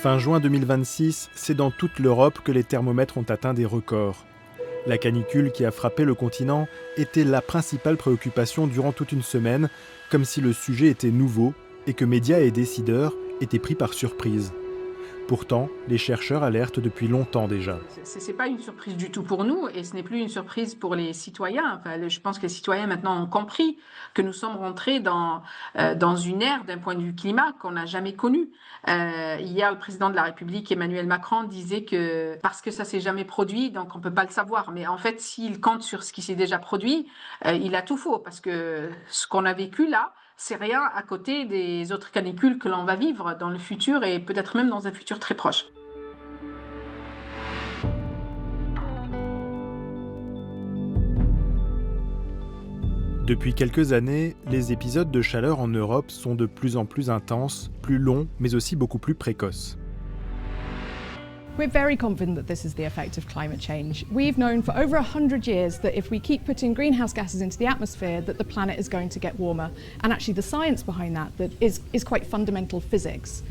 Fin juin 2026, c'est dans toute l'Europe que les thermomètres ont atteint des records. La canicule qui a frappé le continent était la principale préoccupation durant toute une semaine, comme si le sujet était nouveau et que médias et décideurs étaient pris par surprise. Pourtant, les chercheurs alertent depuis longtemps déjà. Ce n'est pas une surprise du tout pour nous et ce n'est plus une surprise pour les citoyens. Enfin, je pense que les citoyens maintenant ont compris que nous sommes rentrés dans une ère d'un point de vue climat qu'on n'a jamais connue. Hier, le président de la République, Emmanuel Macron, disait que parce que ça ne s'est jamais produit, donc on ne peut pas le savoir. Mais en fait, s'il compte sur ce qui s'est déjà produit, il a tout faux parce que ce qu'on a vécu là, c'est rien à côté des autres canicules que l'on va vivre dans le futur et peut-être même dans un futur très proche. Depuis quelques années, les épisodes de chaleur en Europe sont de plus en plus intenses, plus longs, mais aussi beaucoup plus précoces. We're very confident that this is the effect of climate change. We've known for over 100 years that if we keep putting greenhouse gases into the atmosphere, that the planet is going to get warmer. And actually the science behind that is quite fundamental physics.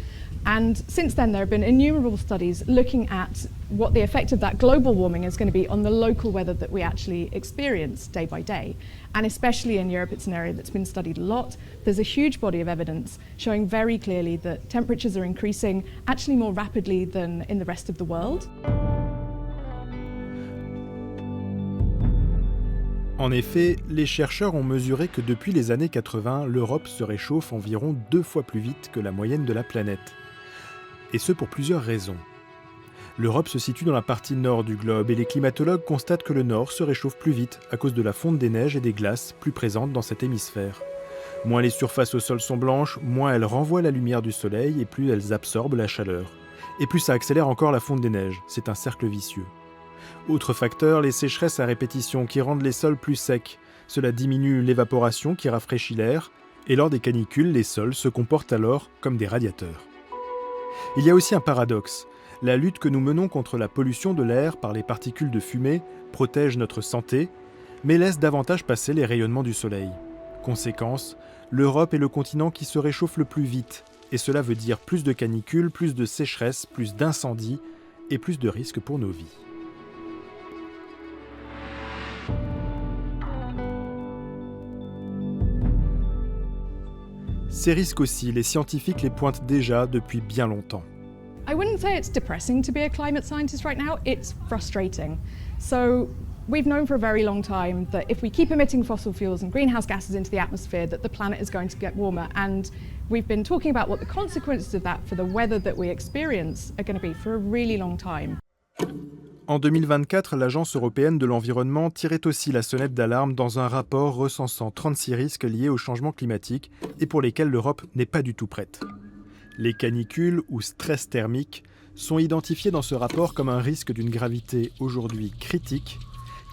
And since then, there have been innumerable studies looking at what the effect of that global warming is going to be on the local weather that we actually experience day by day. And especially in Europe, it's an area that's been studied a lot. There's a huge body of evidence showing very clearly that temperatures are increasing actually more rapidly than in the rest of the world. En effet, les chercheurs ont mesuré que depuis les années 80, l'Europe se réchauffe environ 2 fois plus vite que la moyenne de la planète. Et ce pour plusieurs raisons. L'Europe se situe dans la partie nord du globe et les climatologues constatent que le nord se réchauffe plus vite à cause de la fonte des neiges et des glaces plus présentes dans cet hémisphère. Moins les surfaces au sol sont blanches, moins elles renvoient la lumière du soleil et plus elles absorbent la chaleur. Et plus ça accélère encore la fonte des neiges, c'est un cercle vicieux. Autre facteur, les sécheresses à répétition qui rendent les sols plus secs. Cela diminue l'évaporation qui rafraîchit l'air, et lors des canicules, les sols se comportent alors comme des radiateurs. Il y a aussi un paradoxe. La lutte que nous menons contre la pollution de l'air par les particules de fumée protège notre santé, mais laisse davantage passer les rayonnements du soleil. Conséquence, l'Europe est le continent qui se réchauffe le plus vite, et cela veut dire plus de canicules, plus de sécheresses, plus d'incendies et plus de risques pour nos vies. Ces risques aussi, les scientifiques les pointent déjà depuis bien longtemps. I wouldn't say it's depressing to be a climate scientist right now, it's frustrating. So we've known for a very long time that if we keep emitting fossil fuels and greenhouse gases into the atmosphere, that the planet is going to get warmer. And we've been talking about what the consequences of that for the weather that we experience are going to be for a really long time. En 2024, l'Agence européenne de l'environnement tirait aussi la sonnette d'alarme dans un rapport recensant 36 risques liés au changement climatique et pour lesquels l'Europe n'est pas du tout prête. Les canicules ou stress thermique sont identifiés dans ce rapport comme un risque d'une gravité aujourd'hui critique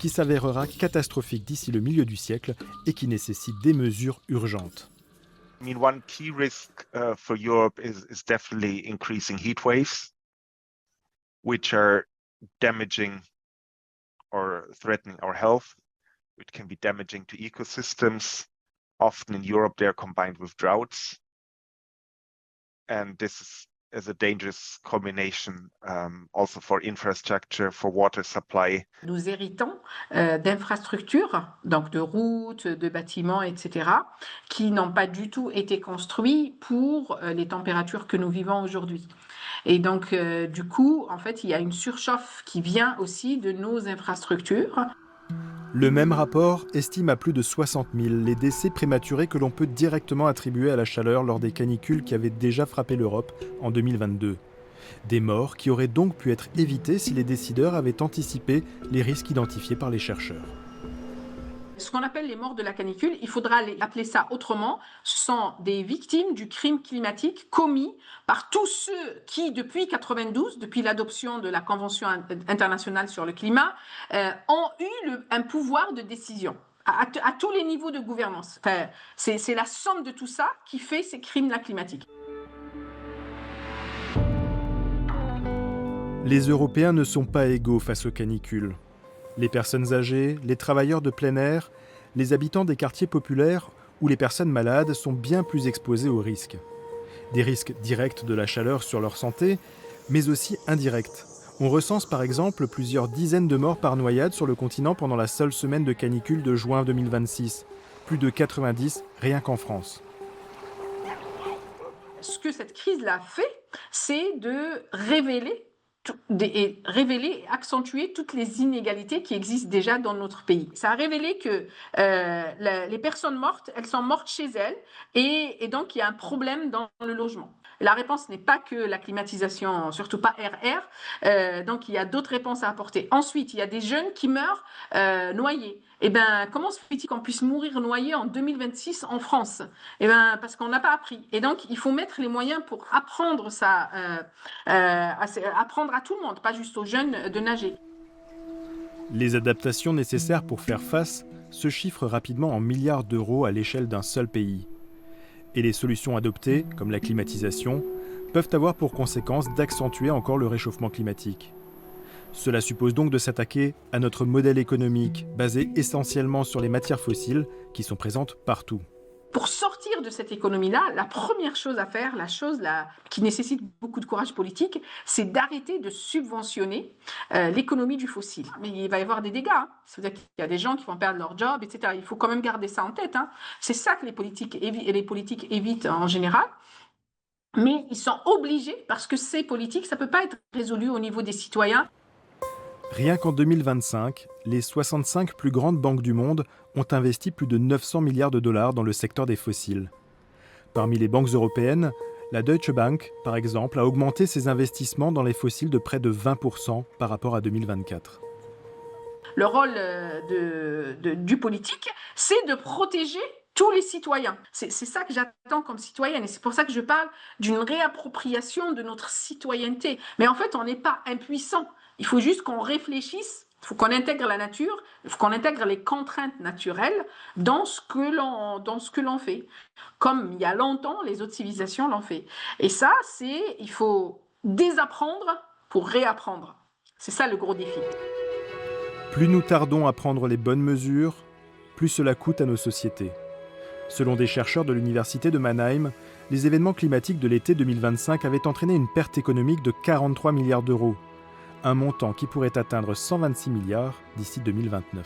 qui s'avérera catastrophique d'ici le milieu du siècle et qui nécessite des mesures urgentes. I mean, one key risk for Europe is definitely increasing heat waves, which are damaging or threatening our health, which can be damaging to ecosystems. Often in Europe, they are combined with droughts. And this is a dangerous combination also for infrastructure, for water supply. Nous héritons d'infrastructures, donc de routes, de bâtiments, etc., qui n'ont pas du tout été construits pour les températures que nous vivons aujourd'hui. Et donc, du coup, en fait, il y a une surchauffe qui vient aussi de nos infrastructures. Le même rapport estime à plus de 60 000 les décès prématurés que l'on peut directement attribuer à la chaleur lors des canicules qui avaient déjà frappé l'Europe en 2022. Des morts qui auraient donc pu être évitées si les décideurs avaient anticipé les risques identifiés par les chercheurs. Ce qu'on appelle les morts de la canicule, il faudra appeler ça autrement. Ce sont des victimes du crime climatique commis par tous ceux qui, depuis 92, depuis l'adoption de la Convention internationale sur le climat, ont eu un pouvoir de décision à tous les niveaux de gouvernance. Enfin, c'est la somme de tout ça qui fait ces crimes-là climatiques. Les Européens ne sont pas égaux face aux canicules. Les personnes âgées, les travailleurs de plein air, les habitants des quartiers populaires ou les personnes malades sont bien plus exposés aux risques. Des risques directs de la chaleur sur leur santé, mais aussi indirectes. On recense par exemple plusieurs dizaines de morts par noyade sur le continent pendant la seule semaine de canicule de juin 2026. Plus de 90 rien qu'en France. Ce que cette crise-là fait, c'est de révéler et accentuer toutes les inégalités qui existent déjà dans notre pays. Ça a révélé que les personnes mortes, elles sont mortes chez elles et donc il y a un problème dans le logement. La réponse n'est pas que la climatisation, surtout pas RR, donc il y a d'autres réponses à apporter. Ensuite, il y a des jeunes qui meurent noyés. Eh bien, comment se fait-il qu'on puisse mourir noyé en 2026 en France? Eh bien, parce qu'on n'a pas appris. Et donc, il faut mettre les moyens pour apprendre ça, apprendre à tout le monde, pas juste aux jeunes, de nager. Les adaptations nécessaires pour faire face se chiffrent rapidement en milliards d'euros à l'échelle d'un seul pays. Et les solutions adoptées, comme la climatisation, peuvent avoir pour conséquence d'accentuer encore le réchauffement climatique. Cela suppose donc de s'attaquer à notre modèle économique, basé essentiellement sur les matières fossiles qui sont présentes partout. Pour sortir de cette économie-là, la première chose à faire, la chose qui nécessite beaucoup de courage politique, c'est d'arrêter de subventionner l'économie du fossile. Mais il va y avoir des dégâts. C'est-à-dire qu'il y a des gens qui vont perdre leur job, etc. Il faut quand même garder ça en tête. C'est ça que les politiques évitent en général. Mais ils sont obligés, parce que ces politiques, ça ne peut pas être résolu au niveau des citoyens. Rien qu'en 2025, les 65 plus grandes banques du monde ont investi plus de 900 milliards de dollars dans le secteur des fossiles. Parmi les banques européennes, la Deutsche Bank, par exemple, a augmenté ses investissements dans les fossiles de près de 20% par rapport à 2024. Le rôle du politique, c'est de protéger tous les citoyens. C'est ça que j'attends comme citoyenne et c'est pour ça que je parle d'une réappropriation de notre citoyenneté. Mais en fait, on n'est pas impuissant. Il faut juste qu'on réfléchisse, il faut qu'on intègre la nature, il faut qu'on intègre les contraintes naturelles dans ce que l'on fait. Comme il y a longtemps, les autres civilisations l'ont fait. Et ça, il faut désapprendre pour réapprendre. C'est ça le gros défi. Plus nous tardons à prendre les bonnes mesures, plus cela coûte à nos sociétés. Selon des chercheurs de l'université de Mannheim, les événements climatiques de l'été 2025 avaient entraîné une perte économique de 43 milliards d'euros, un montant qui pourrait atteindre 126 milliards d'ici 2029.